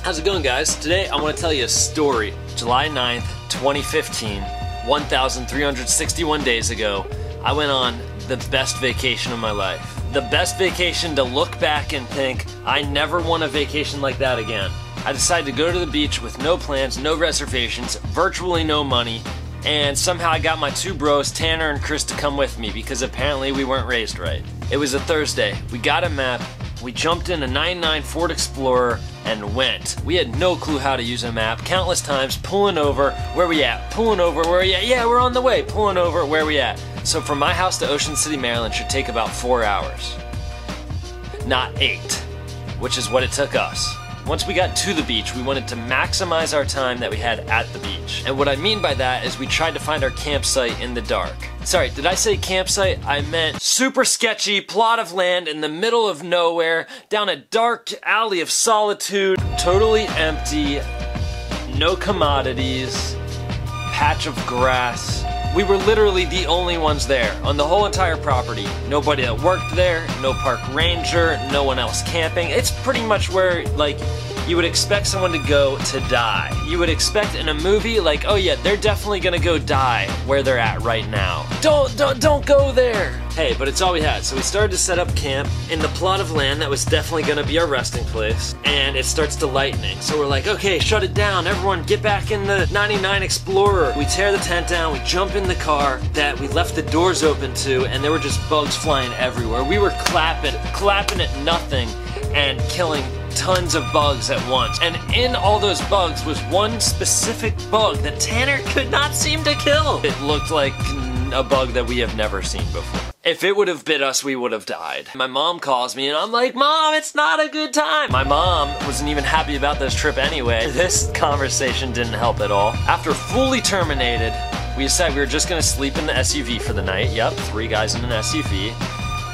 How's it going, guys? Today I want to tell you a story. July 9th, 2015, 1,361 days ago, I went on the best vacation of my life. The best vacation to look back and think, I never want a vacation like that again. I decided to go to the beach with no plans, no reservations, virtually no money, and somehow I got my two bros, Tanner and Chris, to come with me because apparently we weren't raised right. It was a Thursday. We got a map. We jumped in a 99 Ford Explorer and went. We had no clue how to use a map. Countless times pulling over, where we at? Pulling over, where we at? Yeah, we're on the way. Pulling over, where we at? So from my house to Ocean City, Maryland should take about 4 hours. Not 8, which is what it took us. Once we got to the beach, we wanted to maximize our time that we had at the beach. And what I mean by that is we tried to find our campsite in the dark. Sorry, did I say campsite? I meant super sketchy plot of land in the middle of nowhere, down a dark alley of solitude, totally empty, no commodities, patch of grass. We were literally the only ones there on the whole entire property. Nobody that worked there, no park ranger, no one else camping. It's pretty much where, like, you would expect someone to go to die. You would expect in a movie, like, oh yeah, they're definitely gonna go die where they're at right now. Don't go there! Hey, but it's all we had, so we started to set up camp in the plot of land that was definitely gonna be our resting place, and it starts to lightning. So we're like, okay, shut it down, everyone get back in the 99 Explorer. We tear the tent down, we jump in the car that we left the doors open to, and there were just bugs flying everywhere. We were clapping at nothing and killing tons of bugs at once. And in all those bugs was one specific bug that Tanner could not seem to kill. It looked like a bug that we have never seen before. If it would have bit us, we would have died. My mom calls me and I'm like, Mom, it's not a good time. My mom wasn't even happy about this trip anyway. This conversation didn't help at all. After fully terminated, we decided we were just gonna sleep in the SUV for the night. Yep, 3 guys in an SUV.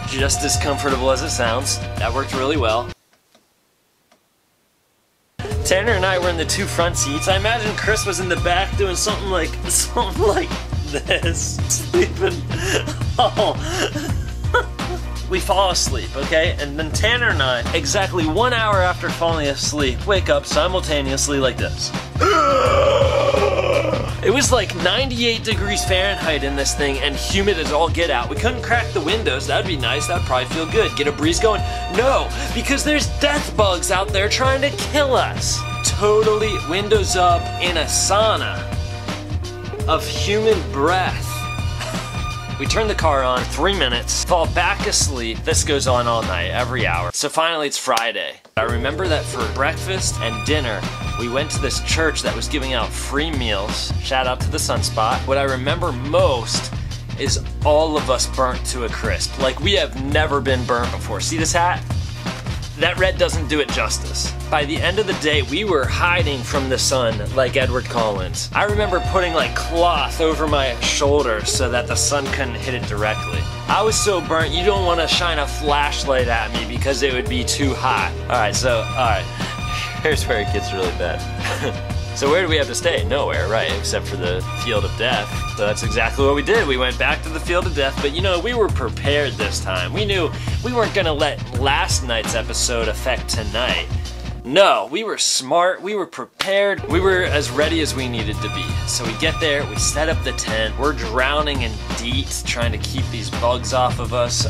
Just as comfortable as it sounds. That worked really well. Tanner and I were in the 2 front seats. I imagine Chris was in the back doing something like this, sleeping. Oh. We fall asleep, okay? And then Tanner and I, exactly 1 hour after falling asleep, wake up simultaneously like this. It was like 98 degrees Fahrenheit in this thing and humid as all get out. We couldn't crack the windows. That'd be nice. That'd probably feel good. Get a breeze going. No, because there's death bugs out there trying to kill us. Totally windows up in a sauna of human breath. We turn the car on, 3 minutes, fall back asleep. This goes on all night, every hour. So finally it's Friday. I remember that for breakfast and dinner, we went to this church that was giving out free meals. Shout out to the Sunspot. What I remember most is all of us burnt to a crisp. Like we have never been burnt before. See this hat? That red doesn't do it justice. By the end of the day, we were hiding from the sun like Edward Collins. I remember putting like cloth over my shoulders so that the sun couldn't hit it directly. I was so burnt, you don't want to shine a flashlight at me because it would be too hot. Alright, here's where it gets really bad. So where do we have to stay? Nowhere, right, except for the field of death. So that's exactly what we did. We went back to the field of death, but you know, we were prepared this time. We knew we weren't gonna let last night's episode affect tonight. No, we were smart, we were prepared, we were as ready as we needed to be. So we get there, we set up the tent, we're drowning in DEET, trying to keep these bugs off of us.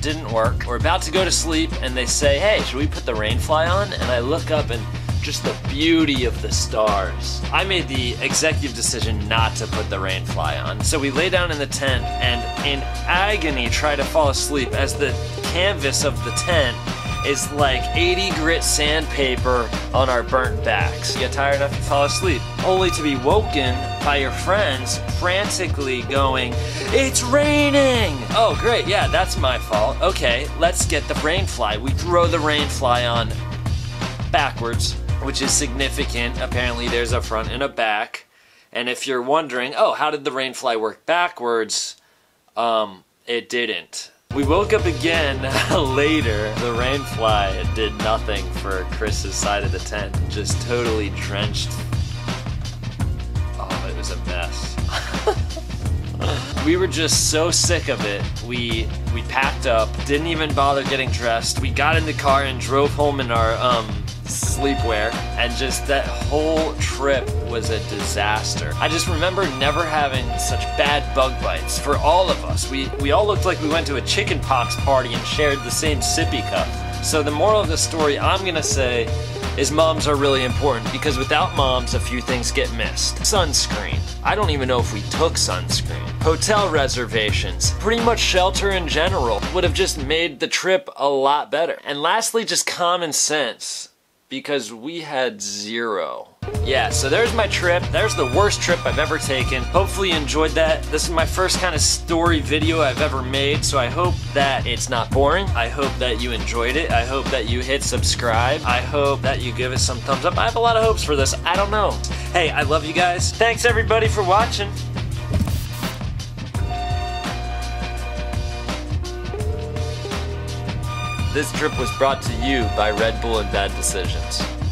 Didn't work. We're about to go to sleep and they say, hey, should we put the rain fly on? And I look up and just the beauty of the stars. I made the executive decision not to put the rain fly on. So we lay down in the tent and in agony try to fall asleep as the canvas of the tent is like 80 grit sandpaper on our burnt backs. You get tired enough to fall asleep, only to be woken by your friends frantically going, it's raining! Oh great, yeah, that's my fault. Okay, let's get the rain fly. We throw the rain fly on backwards, which is significant. Apparently there's a front and a back. And if you're wondering, oh, how did the rain fly work backwards? It didn't. We woke up again later. The rain fly did nothing for Chris's side of the tent. Just totally drenched. Oh, it was a mess. We were just so sick of it. We packed up, didn't even bother getting dressed. We got in the car and drove home in our sleepwear, and just that whole trip was a disaster. I just remember never having such bad bug bites for all of us. We all looked like we went to a chicken pox party and shared the same sippy cup. So the moral of the story, I'm gonna say, is moms are really important, because without moms, a few things get missed. Sunscreen. I don't even know if we took sunscreen. Hotel reservations. Pretty much shelter in general would have just made the trip a lot better. And lastly, just common sense, because we had zero. Yeah, so there's my trip. There's the worst trip I've ever taken. Hopefully you enjoyed that. This is my first kind of story video I've ever made, so I hope that it's not boring. I hope that you enjoyed it. I hope that you hit subscribe. I hope that you give it some thumbs up. I have a lot of hopes for this. I don't know. Hey, I love you guys. Thanks everybody for watching. This trip was brought to you by Red Bull and Bad Decisions.